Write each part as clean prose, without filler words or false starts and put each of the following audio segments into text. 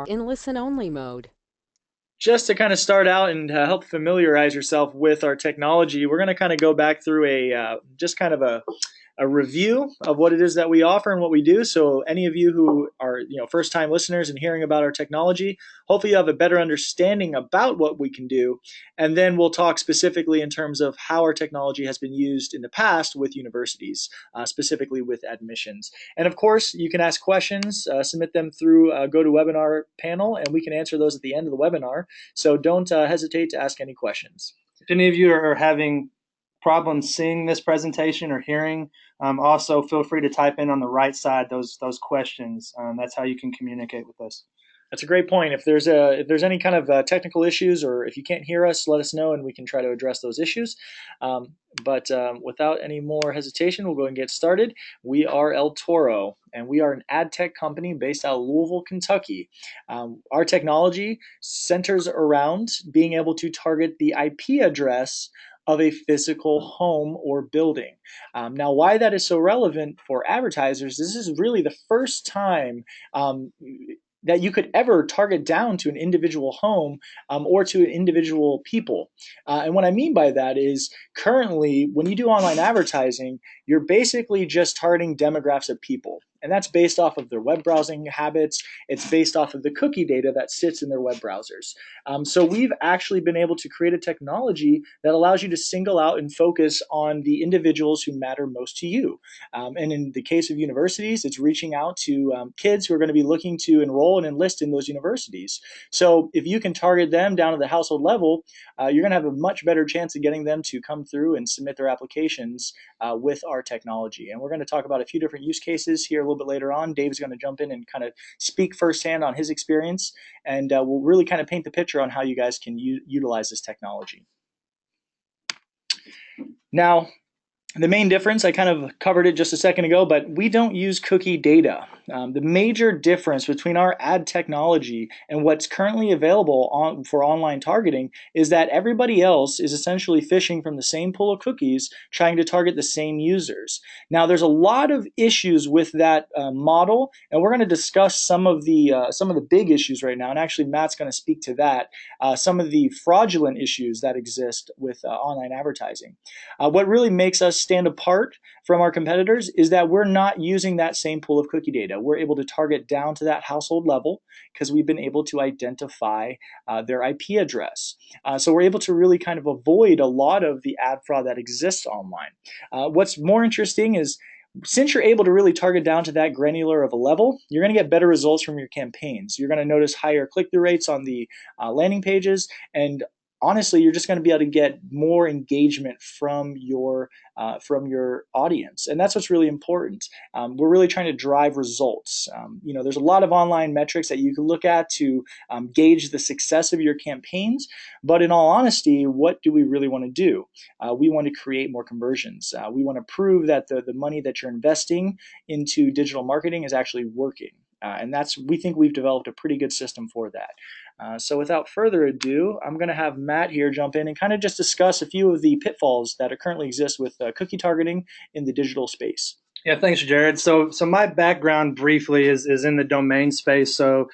in listen-only mode. Just to kind of start out and help familiarize yourself with our technology, we're going to kind of go back through just kind of a review of what it is that we offer and what we do. So any of you who are first time listeners and hearing about our technology, hopefully you have a better understanding about what we can do. And then we'll talk specifically in terms of how our technology has been used in the past with universities, specifically with admissions. And of course, you can ask questions, submit them through GoToWebinar panel, and we can answer those at the end of the webinar. So don't hesitate to ask any questions. If any of you are having problems seeing this presentation or hearing, also feel free to type in on the right side those questions. That's how you can communicate with us. That's a great point. If there's any kind of technical issues, or if you can't hear us, let us know and we can try to address those issues. But without any more hesitation, we'll go and get started. We are El Toro, and we are an ad tech company based out of Louisville, Kentucky. Our technology centers around being able to target the IP address of a physical home or building. Now, why that is so relevant for advertisers, this is really the first time that you could ever target down to an individual home or to individual people. And what I mean by that is currently, when you do online advertising, you're basically just targeting demographics of people. And that's based off of their web browsing habits. It's based off of the cookie data that sits in their web browsers. So we've actually been able to create a technology that allows you to single out and focus on the individuals who matter most to you. And in the case of universities, it's reaching out to kids who are going to be looking to enroll and enlist in those universities. So if you can target them down to the household level, you're going to have a much better chance of getting them to come through and submit their applications with our technology. And we're going to talk about a few different use cases here a little bit later on. Dave's going to jump in and kind of speak firsthand on his experience, and we'll really kind of paint the picture on how you guys can utilize this technology. Now, the main difference, I kind of covered it just a second ago, but we don't use cookie data. The major difference between our ad technology and what's currently available for online targeting is that everybody else is essentially fishing from the same pool of cookies, trying to target the same users. Now, there's a lot of issues with that model, and we're going to discuss some of the big issues right now. And actually, Matt's going to speak to that. Some of the fraudulent issues that exist with online advertising. What really makes us stand apart from our competitors is that we're not using that same pool of cookie data. We're able to target down to that household level because we've been able to identify their IP address. So we're able to really kind of avoid a lot of the ad fraud that exists online. What's more interesting is, since you're able to really target down to that granular of a level, you're going to get better results from your campaigns. You're going to notice higher click-through rates on the landing pages, and honestly, you're just going to be able to get more engagement from your audience, and that's what's really important. We're really trying to drive results. There's a lot of online metrics that you can look at to gauge the success of your campaigns, but in all honesty, what do we really want to do? We want to create more conversions. We want to prove that the money that you're investing into digital marketing is actually working. And we think we've developed a pretty good system for that. So without further ado, I'm going to have Matt here jump in and kind of just discuss a few of the pitfalls that currently exist with cookie targeting in the digital space. Yeah, thanks, Jared. So my background briefly is in the domain space. So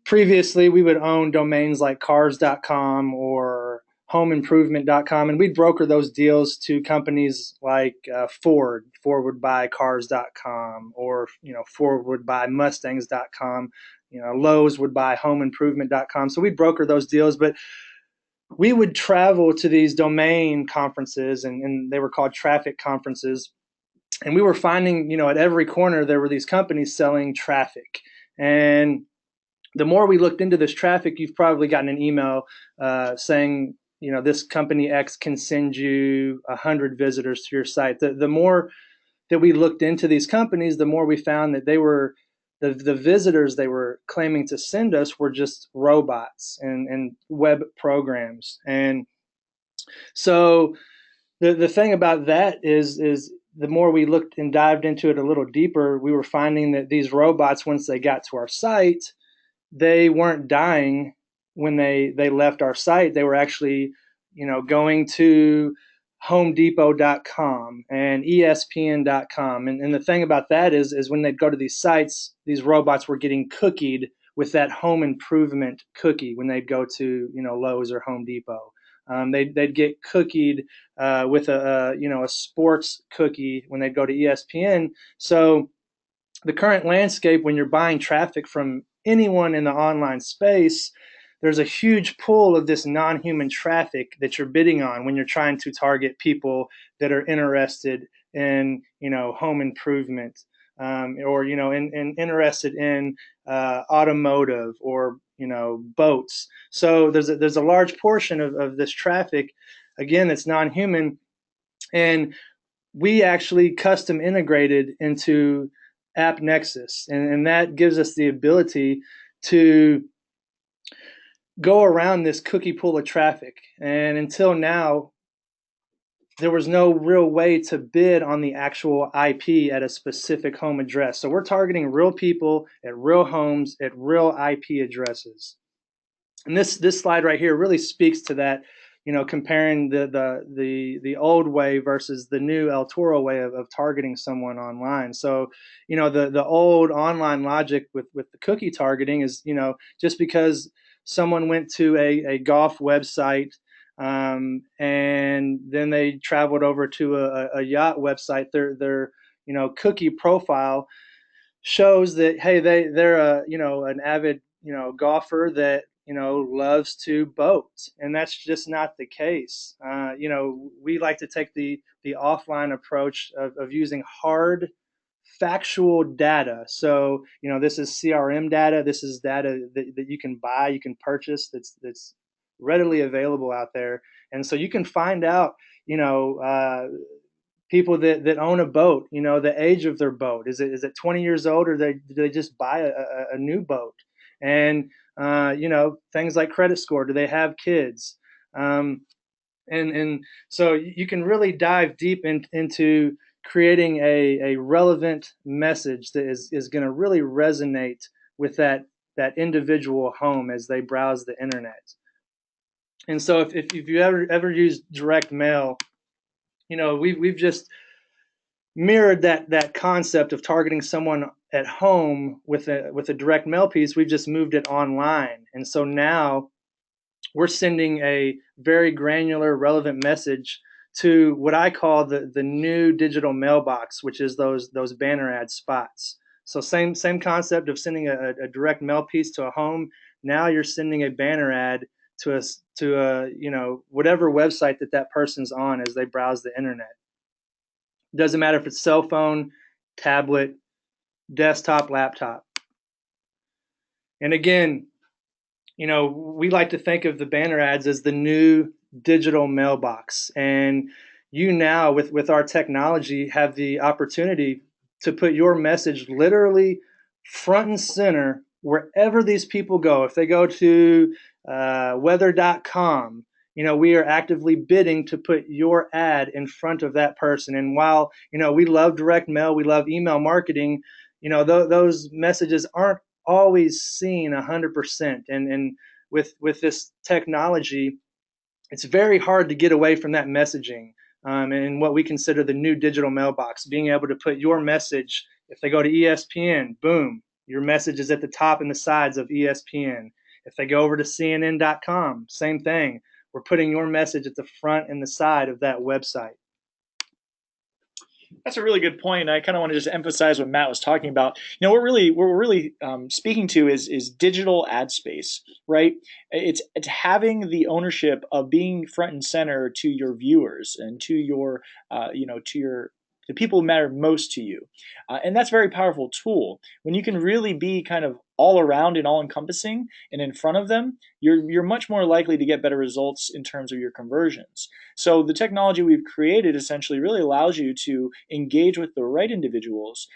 previously, we would own domains like cars.com or homeimprovement.com, and we'd broker those deals to companies like Ford. Ford would buy cars.com, or Ford would buy mustangs.com. Lowe's would buy homeimprovement.com. So we'd broker those deals, but we would travel to these domain conferences, and they were called traffic conferences. And we were finding, at every corner, there were these companies selling traffic. And the more we looked into this traffic, you've probably gotten an email saying, this company X can send you 100 visitors to your site. The more that we looked into these companies, the more we found that they were the visitors they were claiming to send us were just robots and web programs. And so the thing about that is the more we looked and dived into it a little deeper, we were finding that these robots, once they got to our site, they weren't dying when they left our site. They were actually, going to homedepot.com and espn.com. And the thing about that is when they'd go to these sites, these robots were getting cookied with that home improvement cookie when they'd go to Lowe's or Home Depot. They'd get cookied with a sports cookie when they'd go to ESPN. So the current landscape, when you're buying traffic from anyone in the online space, there's a huge pool of this non-human traffic that you're bidding on when you're trying to target people that are interested in home improvement, or interested in automotive, or boats. So there's a large portion of this traffic, again, that's non-human, and we actually custom integrated into App Nexus, and that gives us the ability to go around this cookie pool of traffic. And until now, there was no real way to bid on the actual IP at a specific home address. So we're targeting real people at real homes at real IP addresses. And this slide right here really speaks to that, comparing the old way versus the new El Toro way of targeting someone online. So, the old online logic with the cookie targeting is, just because someone went to a golf website, and then they traveled over to a yacht website, their cookie profile shows that, hey, they're an avid golfer that loves to boat, and that's just not the case. We like to take the offline approach of using hard factual data. So this is CRM data. This is data that you can buy, you can purchase, that's readily available out there. And so you can find out people that own a boat, the age of their boat. Is it 20 years old, or do they just buy a new boat? And things like credit score. Do they have kids? And so you can really dive deep into creating a relevant message that is going to really resonate with that individual home as they browse the internet. And so if you ever use direct mail, we've just mirrored that concept of targeting someone at home with a direct mail piece. We've just moved it online, and so now we're sending a very granular, relevant message to what I call the new digital mailbox, which is those banner ad spots. So same concept of sending a direct mail piece to a home. Now you're sending a banner ad to whatever website that person's on as they browse the internet. Doesn't matter if it's cell phone, tablet, desktop, laptop. And again, we like to think of the banner ads as the new digital mailbox. And you now, with our technology, have the opportunity to put your message literally front and center wherever these people go. If they go to weather.com, we are actively bidding to put your ad in front of that person. And while, we love direct mail, we love email marketing, those messages aren't always seen 100%. And with this technology, it's very hard to get away from that messaging, and what we consider the new digital mailbox, being able to put your message. If they go to ESPN, boom, your message is at the top and the sides of ESPN. If they go over to CNN.com, same thing. We're putting your message at the front and the side of that website. That's a really good point. I kind of want to just emphasize what Matt was talking about. What we're really speaking to is digital ad space, right? It's having the ownership of being front and center to your viewers and to your the people who matter most to you, and that's a very powerful tool when you can really be kind of all around and all encompassing and in front of them. You're much more likely to get better results in terms of your conversions. So the technology we've created essentially really allows you to engage with the right individuals,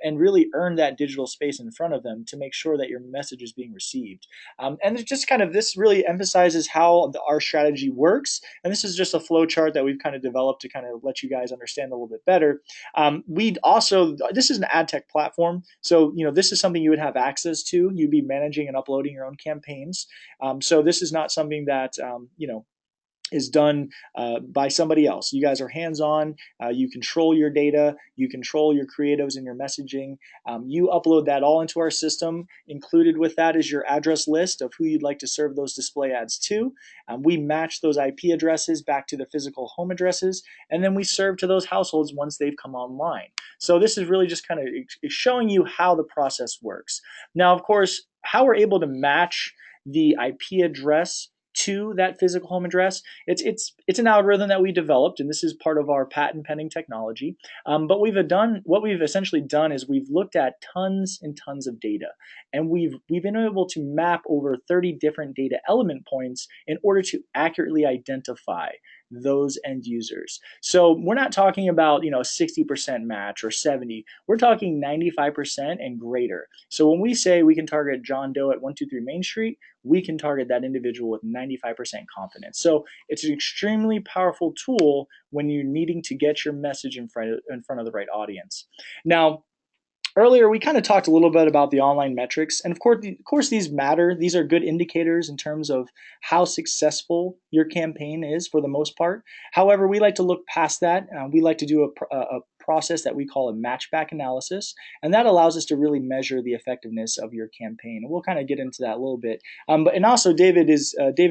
and really earn that digital space in front of them to make sure that your message is being received. And it's just kind of, this really emphasizes how our strategy works. And this is just a flow chart that we've kind of developed to kind of let you guys understand a little bit better. This is an ad tech platform. So, this is something you would have access to. You'd be managing and uploading your own campaigns. So this is not something that, is done by somebody else. You guys are hands-on. You control your data. You control your creatives and your messaging. You upload that all into our system. Included with that is your address list of who you'd like to serve those display ads to. We match those IP addresses back to the physical home addresses, and then we serve to those households once they've come online. So this is really just kind of showing you how the process works. Now, of course, how we're able to match the IP address to that physical home address. It's an algorithm that we developed, and this is part of our patent pending technology. But what we've essentially done is we've looked at tons and tons of data, and we've been able to map over 30 different data element points in order to accurately identify those end users. So we're not talking about 60% match or 70. We're talking 95% and greater. So when we say we can target John Doe at 123 Main Street, we can target that individual with 95% confidence. So it's an extremely powerful tool when you're needing to get your message in front of the right audience. Now, earlier, we kind of talked a little bit about the online metrics, and of course, these matter. These are good indicators in terms of how successful your campaign is for the most part. However, we like to look past that. We like to do a process that we call a matchback analysis, and that allows us to really measure the effectiveness of your campaign. And we'll kind of get into that a little bit. And also David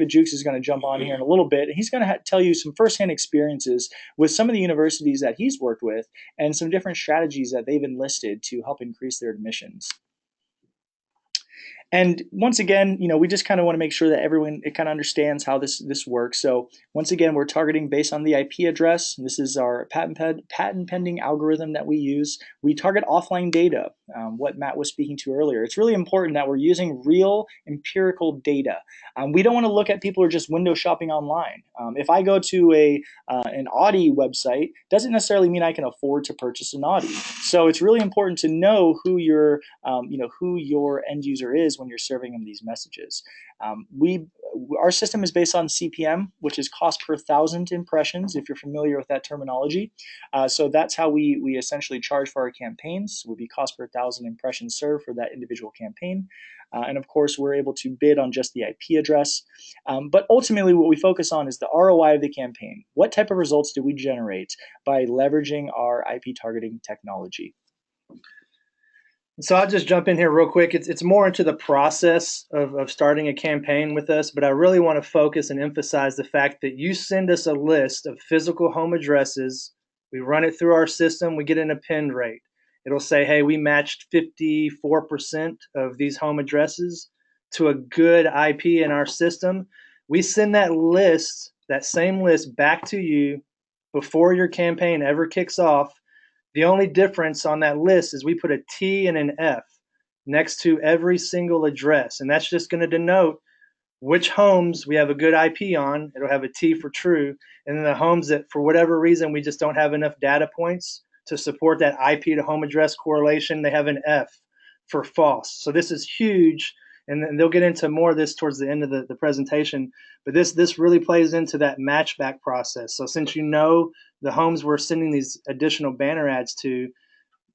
Jukes is going to jump on here in a little bit, and he's going to tell you some firsthand experiences with some of the universities that he's worked with and some different strategies that they've enlisted to help increase their admissions. And once again, we just kind of want to make sure that everyone kind of understands how this works. So once again, we're targeting based on the IP address. This is our patent pending algorithm that we use. We target offline data, what Matt was speaking to earlier. It's really important that we're using real empirical data. We don't want to look at people who are just window shopping online. If I go to an Audi website, doesn't necessarily mean I can afford to purchase an Audi. So it's really important to know who your end user is when you're serving them these messages. Our system is based on CPM, which is cost per 1,000 impressions, if you're familiar with that terminology. So that's how we essentially charge for our campaigns. Would be cost per 1,000 impressions served for that individual campaign. And of course, we're able to bid on just the IP address. But ultimately, what we focus on is the ROI of the campaign. What type of results do we generate by leveraging our IP targeting technology? So I'll just jump in here real quick. It's more into the process of starting a campaign with us, but I really want to focus and emphasize the fact that you send us a list of physical home addresses. We run it through our system. We get an append rate. It'll say, hey, we matched 54% of these home addresses to a good IP in our system. We send that same list back to you before your campaign ever kicks off. The only difference on that list is we put a T and an F next to every single address, and that's just going to denote which homes we have a good IP on. It'll have a T for true, and then the homes that for whatever reason we just don't have enough data points to support that IP to home address correlation, they have an F for false. So this is huge, and they'll get into more of this towards the end of the presentation, but this really plays into that matchback process. So since the homes we're sending these additional banner ads to,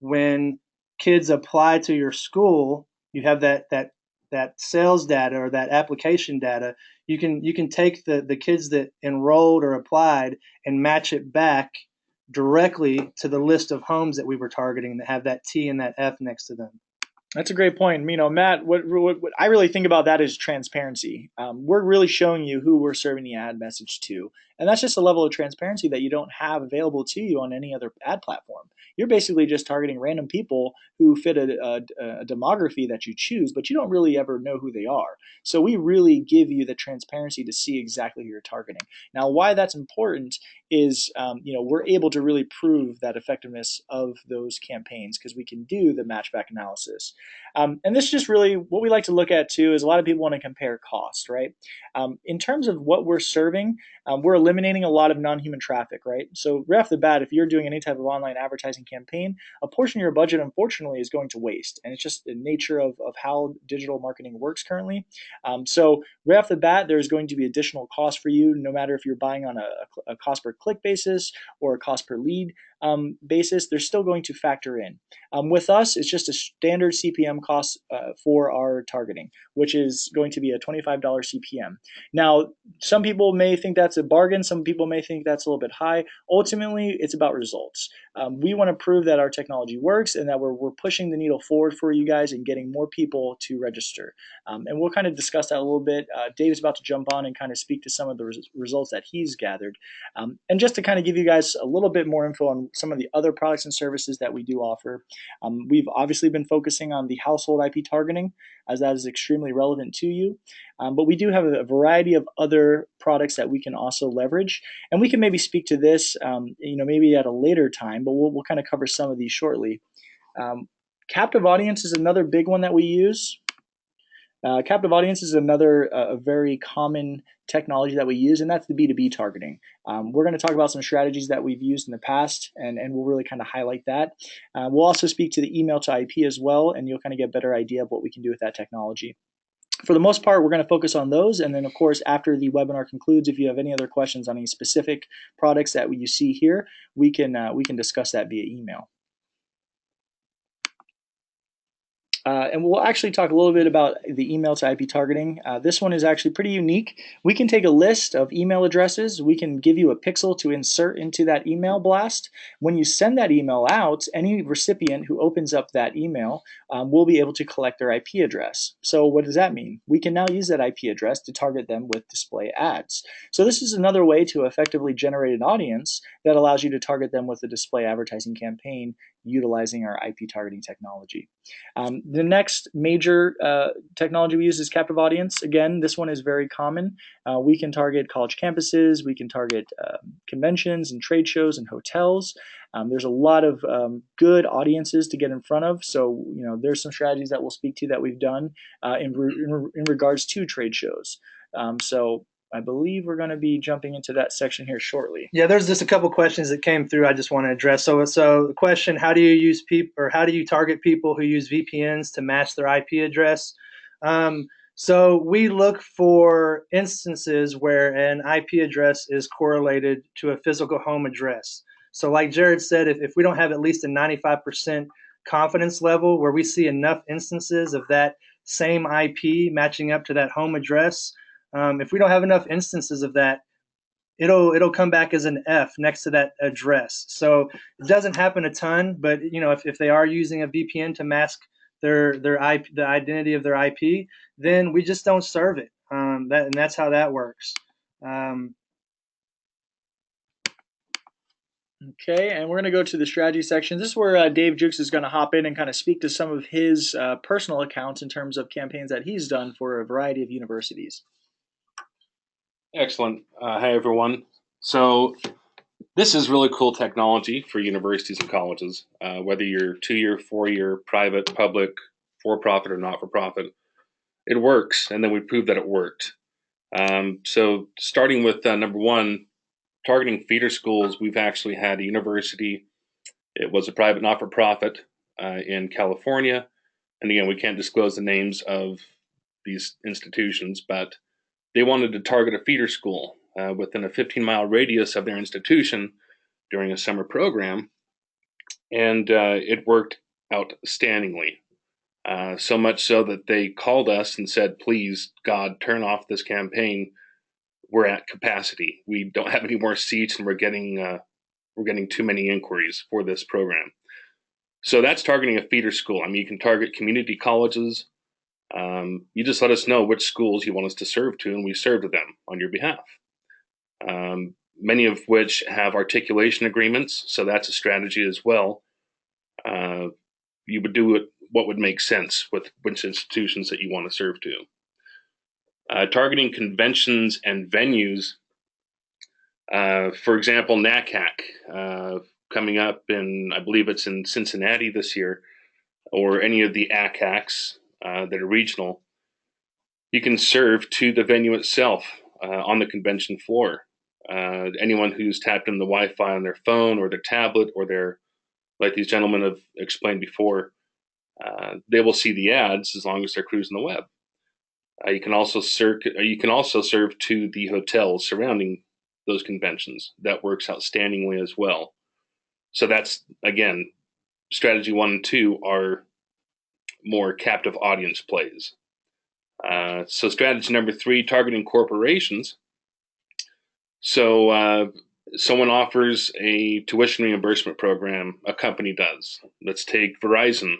when kids apply to your school, you have that sales data or that application data. You can take the kids that enrolled or applied and match it back directly to the list of homes that we were targeting that have that T and that F next to them. That's a great point. Matt, what I really think about that is transparency. We're really showing you who we're serving the ad message to. And that's just a level of transparency that you don't have available to you on any other ad platform. You're basically just targeting random people who fit a demography that you choose, but you don't really ever know who they are. So we really give you the transparency to see exactly who you're targeting. Now, why that's important is we're able to really prove that effectiveness of those campaigns because we can do the matchback analysis. And this is just really what we like to look at too is a lot of people want to compare cost, right? In terms of what we're serving, we're eliminating a lot of non-human traffic, right? So right off the bat, if you're doing any type of online advertising campaign, a portion of your budget, unfortunately, is going to waste. And it's just the nature of how digital marketing works currently. So right off the bat, there's going to be additional cost for you, no matter if you're buying on a cost per click basis or a cost per lead. basis, they're still going to factor in. With us, it's just a standard CPM cost for our targeting, which is going to be a $25 CPM. Now, some people may think that's a bargain. Some people may think that's a little bit high. Ultimately, it's about results. We want to prove that our technology works and that we're pushing the needle forward for you guys and getting more people to register. And we'll kind of discuss that a little bit. Dave is about to jump on and kind of speak to some of the results that he's gathered. And just to kind of give you guys a little bit more info on some of the other products and services that we do offer, we've obviously been focusing on the household IP targeting, as that is extremely relevant to you. But we do have a variety of other products that we can also leverage, and we can maybe speak to this, maybe at a later time. But we'll kind of cover some of these shortly. Captive audience is another big one that we use. Captive audience is another a very common technology that we use, and that's the B2B targeting. We're going to talk about some strategies that we've used in the past, and we'll really kind of highlight that. We'll also speak to the email to IP as well, and you'll kind of get a better idea of what we can do with that technology. For the most part, we're going to focus on those, and then of course, after the webinar concludes, if you have any other questions on any specific products that you see here, we can discuss that via email. And we'll actually talk a little bit about the email to IP targeting. This one is actually pretty unique. We can take a list of email addresses. We can give you a pixel to insert into that email blast. When you send that email out, any recipient who opens up that email will be able to collect their IP address. So what does that mean? We can now use that IP address to target them with display ads. So this is another way to effectively generate an audience that allows you to target them with a display advertising campaign utilizing our IP targeting technology. The next major technology we use is captive audience. Again, this one is very common. We can target college campuses, we can target conventions and trade shows and hotels. There's a lot of good audiences to get in front of. So, there's some strategies that we'll speak to that we've done in regards to trade shows. So I believe we're going to be jumping into that section here shortly. Yeah, there's just a couple questions that came through I just want to address. So the question, how do you target people who use VPNs to match their IP address? So we look for instances where an IP address is correlated to a physical home address. So like Jared said, if we don't have at least a 95% confidence level where we see enough instances of that same IP matching up to that home address, if we don't have enough instances of that, it'll come back as an F next to that address. So it doesn't happen a ton, but if they are using a VPN to mask their IP, the identity of their IP, then we just don't serve it. And that's how that works. Okay, and we're going to go to the strategy section. This is where Dave Jukes is going to hop in and kind of speak to some of his personal accounts in terms of campaigns that he's done for a variety of universities. Excellent. Hi, everyone. So this is really cool technology for universities and colleges, whether you're 2-year, 4-year, private, public, for-profit, or not-for-profit. It works, and then we proved that it worked. So starting with number one, targeting feeder schools, we've actually had a university. It was a private not-for-profit in California. And again, we can't disclose the names of these institutions, but they wanted to target a feeder school within a 15-mile radius of their institution during a summer program, and it worked outstandingly. So much so that they called us and said, "Please, God, turn off this campaign. We're at capacity. We don't have any more seats, and we're getting too many inquiries for this program." So that's targeting a feeder school. I mean, you can target community colleges. You just let us know which schools you want us to serve to, and we serve to them on your behalf. Many of which have articulation agreements, so that's a strategy as well. You would do it what would make sense with which institutions that you want to serve to. Targeting conventions and venues, for example, NACAC, coming up in, I believe it's in Cincinnati this year, or any of the ACACs that are regional. You can serve to the venue itself on the convention floor. Anyone who's tapped in the Wi-Fi on their phone or their tablet or their, like these gentlemen have explained before, they will see the ads as long as they're cruising the web. You can also serve to the hotels surrounding those conventions. That works outstandingly as well. So that's, again, strategy 1 and 2 are more captive audience plays. So strategy number 3, targeting corporations. So someone offers a tuition reimbursement program, a company does. Let's take Verizon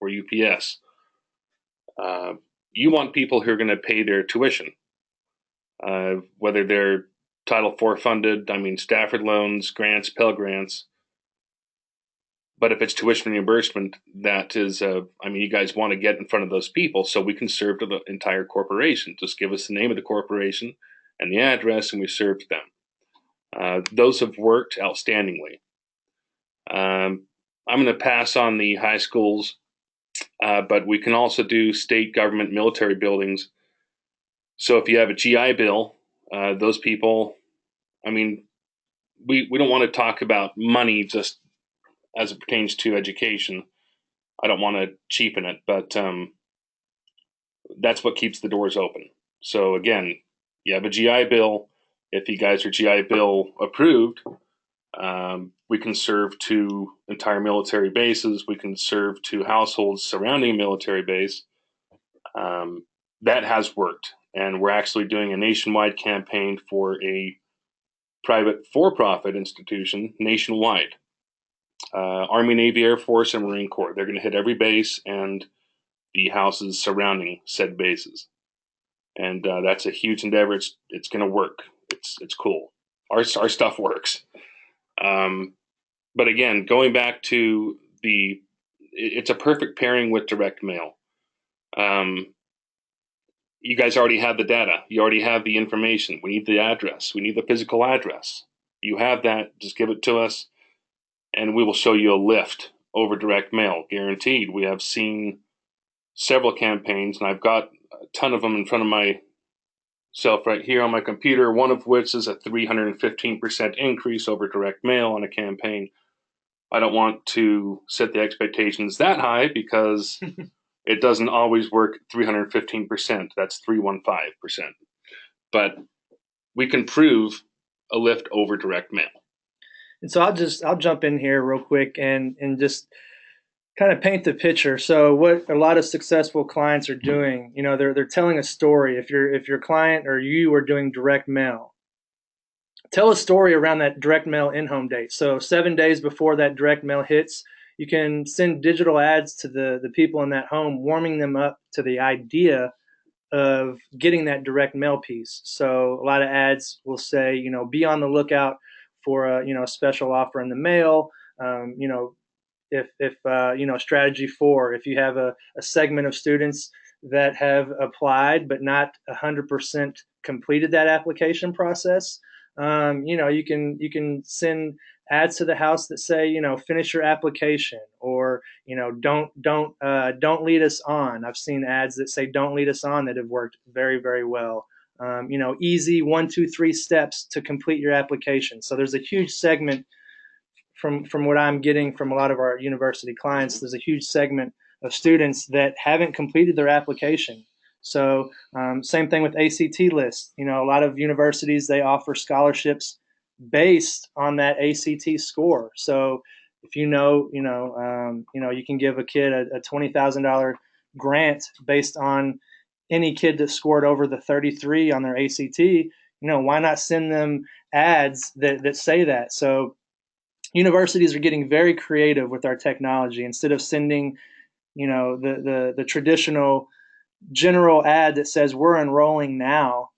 or UPS. You want people who are going to pay their tuition, whether they're Title IV funded, Stafford loans, grants, Pell grants. But if it's tuition reimbursement, that is, you guys want to get in front of those people so we can serve to the entire corporation. Just give us the name of the corporation and the address, and we serve to them. Those have worked outstandingly. I'm going to pass on the high schools, but we can also do state government military buildings. So if you have a GI Bill, those people, we don't want to talk about money just as it pertains to education. I don't want to cheapen it, but that's what keeps the doors open. So again, you have a GI Bill. If you guys are GI Bill approved, we can serve to entire military bases. We can serve to households surrounding a military base. That has worked. And we're actually doing a nationwide campaign for a private for-profit institution nationwide. Army, Navy, Air Force, and Marine Corps. They're going to hit every base and the houses surrounding said bases. And that's a huge endeavor. It's going to work. It's cool. Our stuff works. But again, going back to it's a perfect pairing with direct mail. You guys already have the data. You already have the information. We need the address. We need the physical address. You have that. Just give it to us, and we will show you a lift over direct mail, guaranteed. We have seen several campaigns, and I've got a ton of them in front of myself right here on my computer, one of which is a 315% increase over direct mail on a campaign. I don't want to set the expectations that high because it doesn't always work 315%. That's 315%. But we can prove a lift over direct mail. And so I'll jump in here real quick and just kind of paint the picture. So what a lot of successful clients are doing, they're telling a story. If your client or you are doing direct mail, tell a story around that direct mail in-home date. So 7 days before that direct mail hits, you can send digital ads to the people in that home, warming them up to the idea of getting that direct mail piece. So a lot of ads will say, be on the lookout for a special offer in the mail. If strategy 4, if you have a segment of students that have applied but not 100% completed that application process, you can send ads to the house that say, finish your application, or don't lead us on. I've seen ads that say don't lead us on that have worked very, very well. Easy 1, 2, 3 steps to complete your application. So there's a huge segment from what I'm getting from a lot of our university clients. There's a huge segment of students that haven't completed their application. So same thing with ACT lists. A lot of universities, they offer scholarships based on that ACT score. So if you can give a kid a $20,000 grant based on any kid that scored over the 33 on their ACT. Why not send them ads that say that? So universities are getting very creative with our technology. Instead of sending, the traditional general ad that says we're enrolling now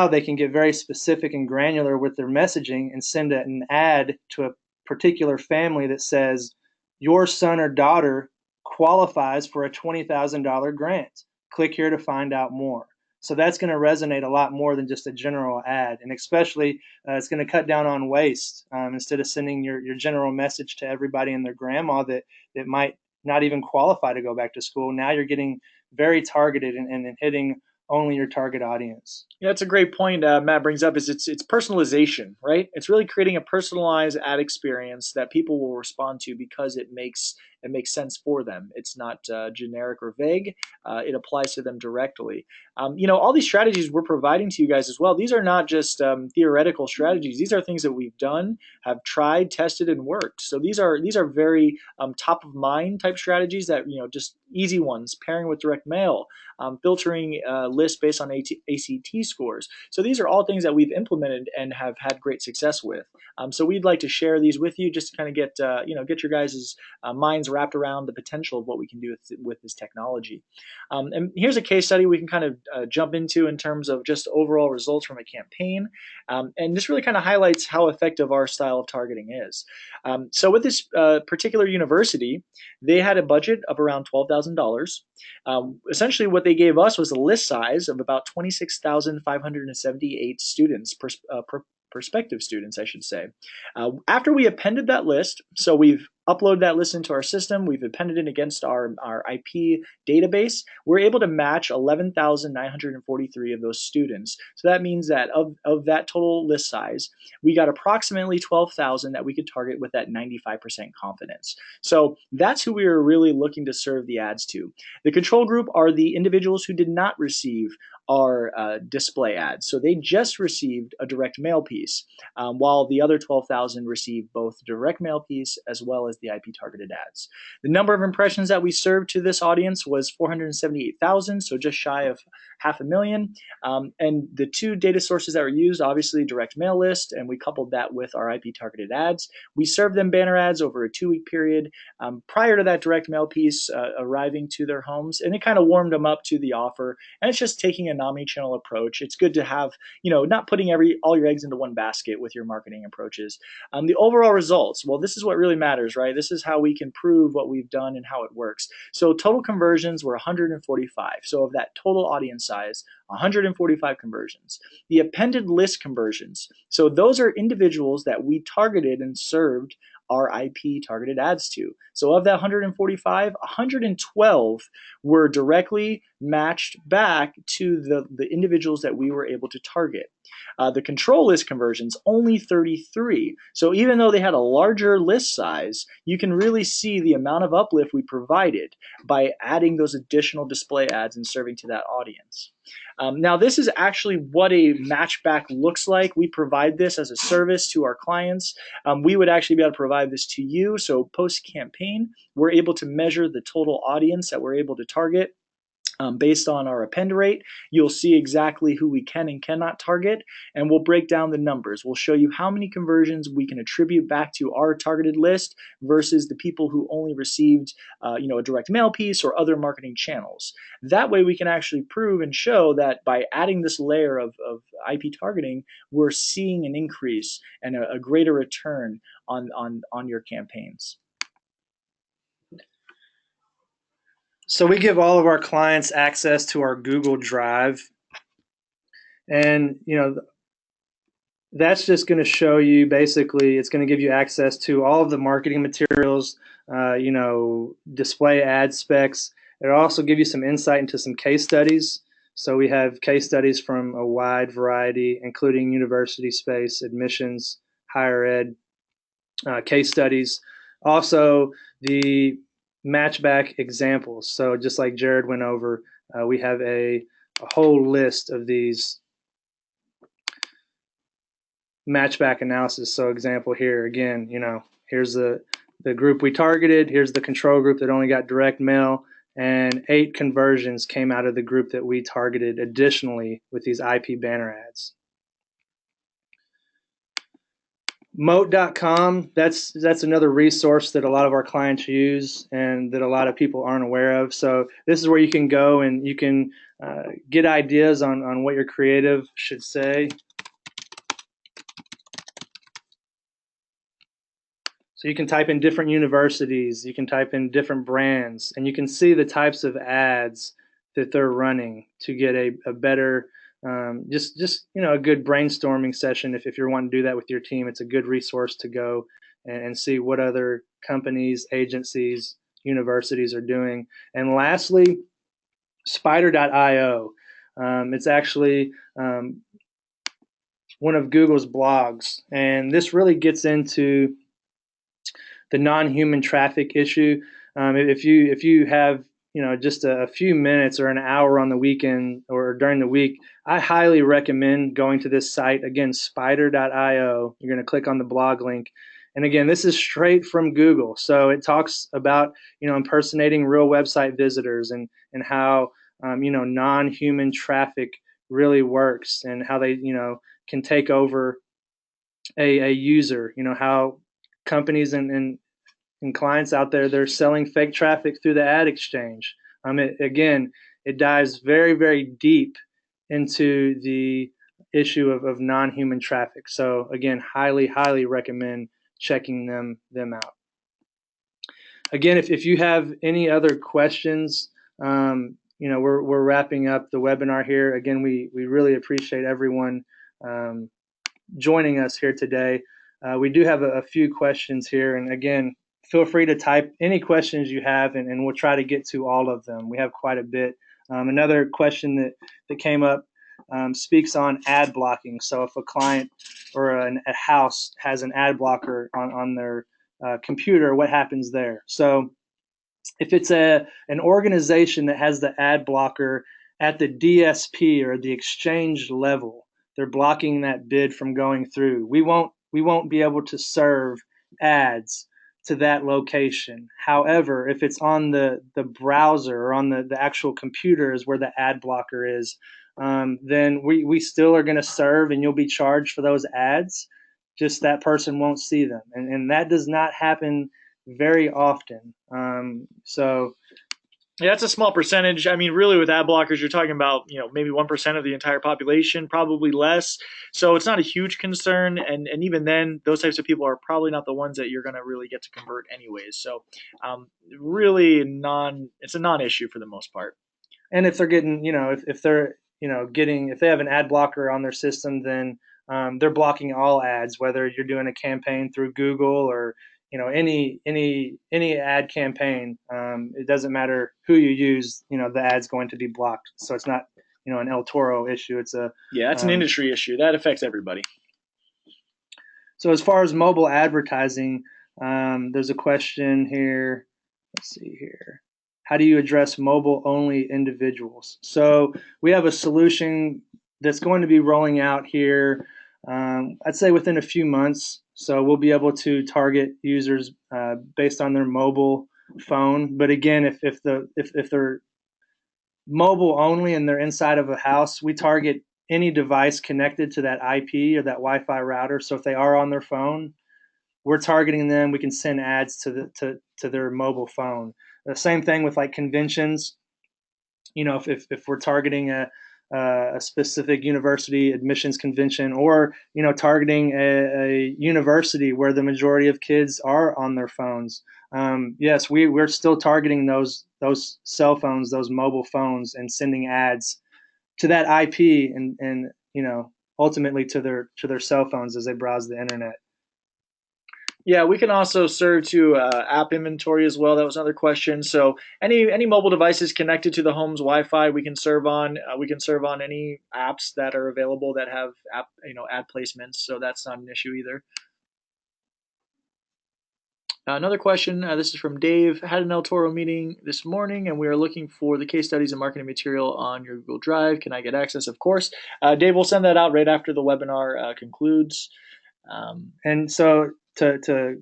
they can get very specific and granular with their messaging and send an ad to a particular family that says your son or daughter qualifies for a $20,000 grant. Click here to find out more. So that's going to resonate a lot more than just a general ad. And especially it's going to cut down on waste. Instead of sending your general message to everybody and their grandma that might not even qualify to go back to school, now you're getting very targeted and hitting only your target audience. Yeah, that's a great point Matt brings up, is it's personalization, right? It's really creating a personalized ad experience that people will respond to because it makes it makes sense for them. It's not generic or vague. It applies to them directly. All these strategies we're providing to you guys as well, these are not just theoretical strategies. These are things that we've done, have tried, tested, and worked. So these are very top of mind type strategies that, just easy ones, pairing with direct mail, filtering lists based on ACT scores. So these are all things that we've implemented and have had great success with. So we'd like to share these with you just to kind of get your guys' minds wrapped around the potential of what we can do with this technology. And here's a case study we can kind of jump into in terms of just overall results from a campaign. And this really kind of highlights how effective our style of targeting is. So with this particular university, they had a budget of around $12,000. Essentially, what they gave us was a list size of about 26,578 students, prospective students, I should say. After we appended that list, so we've uploaded that list into our system, we've appended it against our IP database, we're able to match 11,943 of those students. So that means that of that total list size, we got approximately 12,000 that we could target with that 95% confidence. So that's who we were really looking to serve the ads to. The control group are the individuals who did not receive our display ads. So they just received a direct mail piece, while the other 12,000 received both direct mail piece as well as the IP targeted ads. The number of impressions that we served to this audience was 478,000, so just shy of 500,000. And the two data sources that were used, obviously direct mail list, and we coupled that with our IP targeted ads. We served them banner ads over a 2-week period prior to that direct mail piece arriving to their homes, and it kind of warmed them up to the offer. And it's just taking an omni-channel approach. It's good to have, not putting all your eggs into one basket with your marketing approaches. The overall results, well, this is what really matters, right? This is how we can prove what we've done and how it works. So total conversions were 145. So of that total audience size, 145 conversions. The appended list conversions, so those are individuals that we targeted and served our IP targeted ads to. So of that 145, 112 were directly matched back to the individuals that we were able to target. The control list conversions, only 33. So even though they had a larger list size, you can really see the amount of uplift we provided by adding those additional display ads and serving to that audience. Now, this is actually what a matchback looks like. We provide this as a service to our clients. We would actually be able to provide this to you. So post-campaign, we're able to measure the total audience that we're able to target. Based on our append rate, you'll see exactly who we can and cannot target, and we'll break down the numbers. We'll show you how many conversions we can attribute back to our targeted list versus the people who only received a direct mail piece or other marketing channels. That way we can actually prove and show that by adding this layer of IP targeting, we're seeing an increase and a greater return on your campaigns. So we give all of our clients access to our Google Drive, and that's just going to show you, basically, it's going to give you access to all of the marketing materials, display ad specs. It'll also give you some insight into some case studies. So we have case studies from a wide variety, including university space, admissions, higher ed, case studies. Also, the matchback examples. So just like Jared went over, we have a whole list of these matchback analysis. So example here, again, here's the group we targeted, here's the control group that only got direct mail, and 8 conversions came out of the group that we targeted additionally with these IP banner ads. Moat.com, that's another resource that a lot of our clients use and that a lot of people aren't aware of. So this is where you can go and you can get ideas on what your creative should say. So you can type in different universities, you can type in different brands, and you can see the types of ads that they're running to get a better just a good brainstorming session. If you're wanting to do that with your team, it's a good resource to go and see what other companies, agencies, universities are doing. And lastly, spider.io. It's actually one of Google's blogs, and this really gets into the non-human traffic issue. If you have just a few minutes or an hour on the weekend or during the week, I highly recommend going to this site. Again, spider.io. You're going to click on the blog link. And again, this is straight from Google. So it talks about, impersonating real website visitors and how, non-human traffic really works and how they, can take over a user, how companies and clients out there, they're selling fake traffic through the ad exchange. It dives very, very deep into the issue of non-human traffic. So again, highly, highly recommend checking them out. Again, if you have any other questions, we're wrapping up the webinar here. Again, we really appreciate everyone joining us here today. We do have a few questions here, and again, feel free to type any questions you have, and we'll try to get to all of them. We have quite a bit. Another question that came up speaks on ad blocking. So if a client or a house has an ad blocker on their computer, what happens there? So if it's an organization that has the ad blocker at the DSP or the exchange level, they're blocking that bid from going through. We won't be able to serve ads to that location. However, if it's on the browser or on the actual computer is where the ad blocker is, then we still are going to serve, and you'll be charged for those ads. Just that person won't see them, and that does not happen very often. Yeah, that's a small percentage. I mean, really, with ad blockers, you're talking about maybe 1% of the entire population, probably less. So it's not a huge concern, and even then, those types of people are probably not the ones that you're going to really get to convert anyways. So, really, it's a non-issue for the most part. And if they're getting, if they're if they have an ad blocker on their system, then they're blocking all ads, whether you're doing a campaign through Google or any ad campaign. It doesn't matter who you use, the ad's going to be blocked. So it's not an El Toro issue. It's it's an industry issue that affects everybody. So as far as mobile advertising, there's a question here. Let's see here. How do you address mobile only individuals? So we have a solution that's going to be rolling out here, I'd say within a few months. So we'll be able to target users based on their mobile phone. But again, if they're mobile only and they're inside of a house, we target any device connected to that IP or that Wi-Fi router. So if they are on their phone, we're targeting them. We can send ads to their mobile phone. The same thing with like conventions. If we're targeting a specific university admissions convention, or targeting a university where the majority of kids are on their phones. Yes, we're still targeting those cell phones, those mobile phones, and sending ads to that IP and ultimately to their cell phones as they browse the internet. Yeah, we can also serve to app inventory as well. That was another question. So any mobile devices connected to the home's Wi-Fi, we can serve on. We can serve on any apps that are available that have ad placements. So that's not an issue either. Another question. This is from Dave. Had an El Toro meeting this morning, and we are looking for the case studies and marketing material on your Google Drive. Can I get access? Of course. Dave, we'll send that out right after the webinar concludes. And so to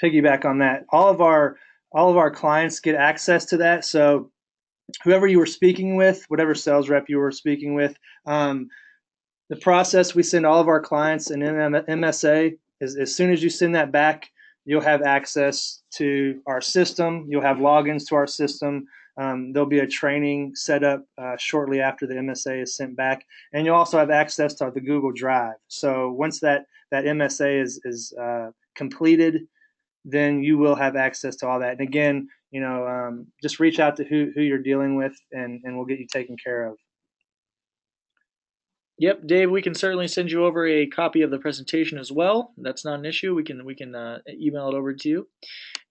piggyback on that, all of our clients get access to that. So whoever you were speaking with, whatever sales rep you were speaking with, the process, we send all of our clients an MSA. As soon as you send that back, you'll have access to our system. You'll have logins to our system. There'll be a training set up shortly after the MSA is sent back, and you'll also have access to the Google Drive. So once that MSA is completed, then you will have access to all that. And again, just reach out to who you're dealing with, and we'll get you taken care of. Yep, Dave, we can certainly send you over a copy of the presentation as well. That's not an issue. We can email it over to you.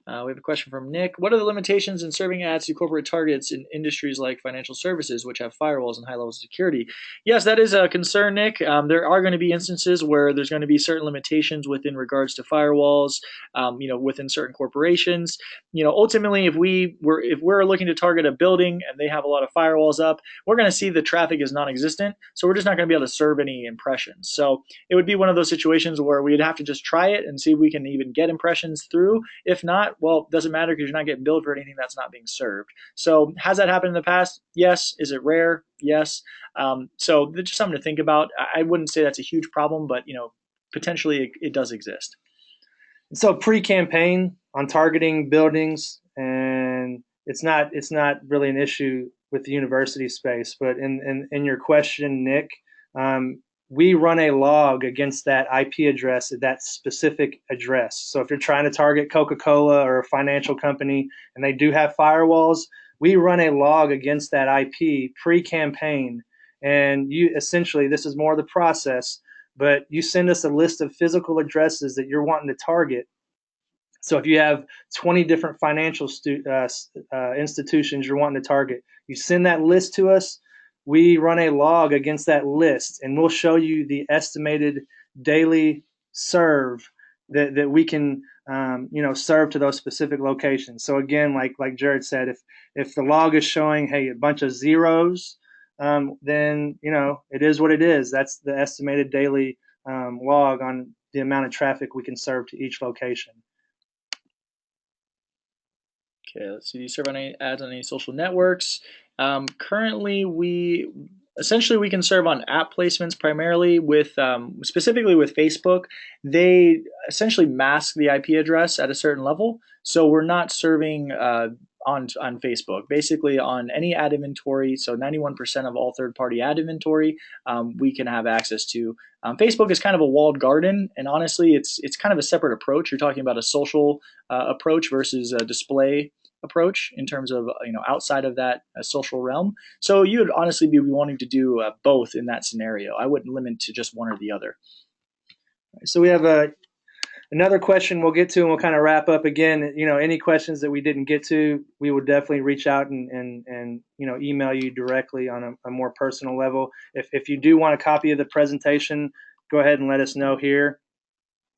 We have a question from Nick. What are the limitations in serving ads to corporate targets in industries like financial services, which have firewalls and high levels of security? Yes, that is a concern, Nick. There are going to be instances where there's going to be certain limitations within regards to firewalls, within certain corporations. Ultimately, if we're looking to target a building and they have a lot of firewalls up, we're going to see the traffic is non-existent. So we're just not going to be able to serve any impressions. So it would be one of those situations where we'd have to just try it and see if we can even get impressions through. If not, well, it doesn't matter because you're not getting billed for anything that's not being served. So has that happened in the past? Yes. Is it rare? Yes. So it's just something to think about. I wouldn't say that's a huge problem, but potentially it does exist. So pre-campaign on targeting buildings, and it's not really an issue with the university space. But in your question, Nick, we run a log against that IP address at that specific address. So if you're trying to target Coca-Cola or a financial company and they do have firewalls, we run a log against that IP pre-campaign. And you essentially, this is more the process, but you send us a list of physical addresses that you're wanting to target. So if you have 20 different financial institutions you're wanting to target, you send that list to us. We run a log against that list, and we'll show you the estimated daily serve that we can serve to those specific locations. So again, like Jared said, if the log is showing, hey, a bunch of zeros, then it is what it is. That's the estimated daily log on the amount of traffic we can serve to each location. Okay, let's see. Do you serve on any ads on any social networks? Currently, we can serve on app placements primarily with specifically with Facebook. They essentially mask the IP address at a certain level, so we're not serving on Facebook. Basically, on any ad inventory, so 91% of all third-party ad inventory, we can have access to. Facebook is kind of a walled garden, and honestly, it's kind of a separate approach. You're talking about a social approach versus a display approach in terms of outside of that social realm. So you would honestly be wanting to do both in that scenario. I wouldn't limit to just one or the other. So we have another question we'll get to, and we'll kind of wrap up again. Any questions that we didn't get to, we will definitely reach out and email you directly on a more personal level. If you do want a copy of the presentation, go ahead and let us know here.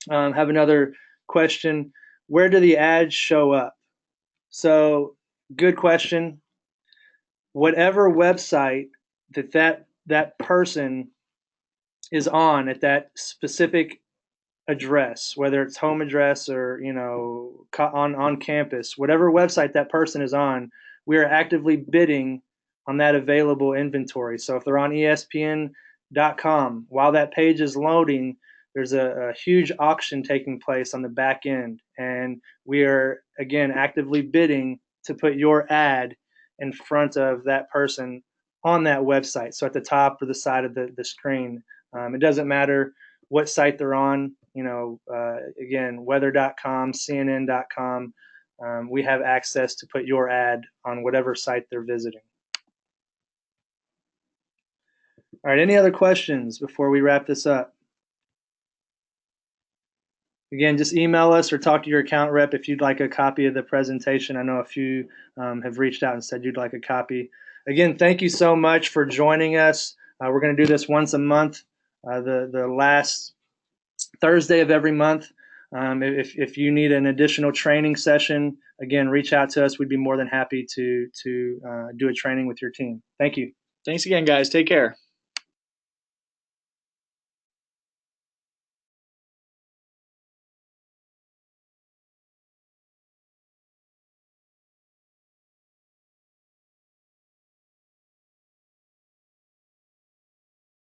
Have another question. Where do the ads show up? So good question. Whatever website that person is on at that specific address, whether it's home address or on campus, whatever website that person is on, we are actively bidding on that available inventory. So if they're on ESPN.com, while that page is loading, there's a huge auction taking place on the back end, and we are again actively bidding to put your ad in front of that person on that website. So at the top or the side of the screen, it doesn't matter what site they're on. Again, weather.com, CNN.com, we have access to put your ad on whatever site they're visiting. All right, any other questions before we wrap this up? Again, just email us or talk to your account rep if you'd like a copy of the presentation. I know a few have reached out and said you'd like a copy. Again, thank you so much for joining us. We're going to do this once a month, the last Thursday of every month. If you need an additional training session, again, reach out to us. We'd be more than happy to do a training with your team. Thank you. Thanks again, guys. Take care.